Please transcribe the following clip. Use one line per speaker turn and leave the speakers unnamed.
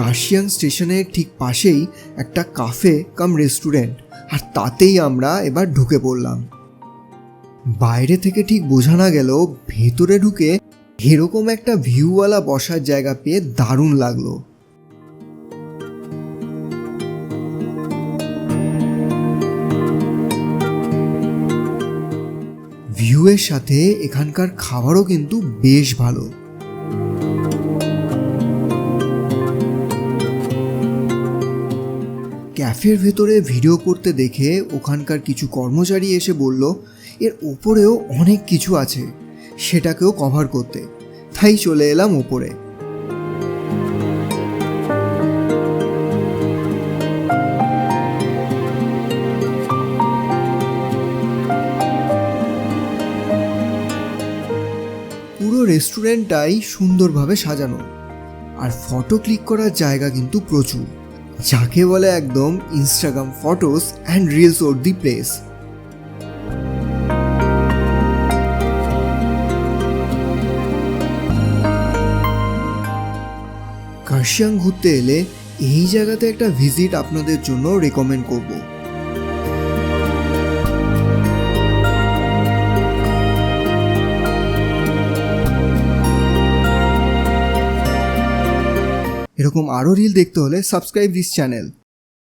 কার্শিয়াং স্টেশনের ঠিক পাশেই একটা কাফে কাম রেস্টুরেন্ট, আর তাতেই আমরা এবার ঢুকে পড়লাম। বাইরে থেকে ঠিক বোঝা না গেল, ভেতরে ঢুকে এরকম একটা ভিউওয়ালা বসার জায়গা পেয়ে দারুণ লাগলো। ভিউয়ের সাথে এখানকার খাবারও কিন্তু বেশ ভালো। ক্যাফের ভেতরে ভিডিও করতে দেখে ওখানকার কিছু কর্মচারী এসে বলল এর ওপরেও অনেক কিছু আছে, সেটাকেও কভার করতে, তাই চলে এলাম ওপরে। পুরো রেস্টুরেন্টটাই সুন্দরভাবে সাজানো, আর ফটো ক্লিক করার জায়গা কিন্তু প্রচুর, যাকে বলে একদম Instagram photos and reels worthy place. Kurseong ঘুরতে এলে এই জায়গাতে একটা ভিজিট আপনাদের জন্য রেকমেন্ড করব। এরকম আরও রিল দেখতে হলে সাবস্ক্রাইব দিস চ্যানেল।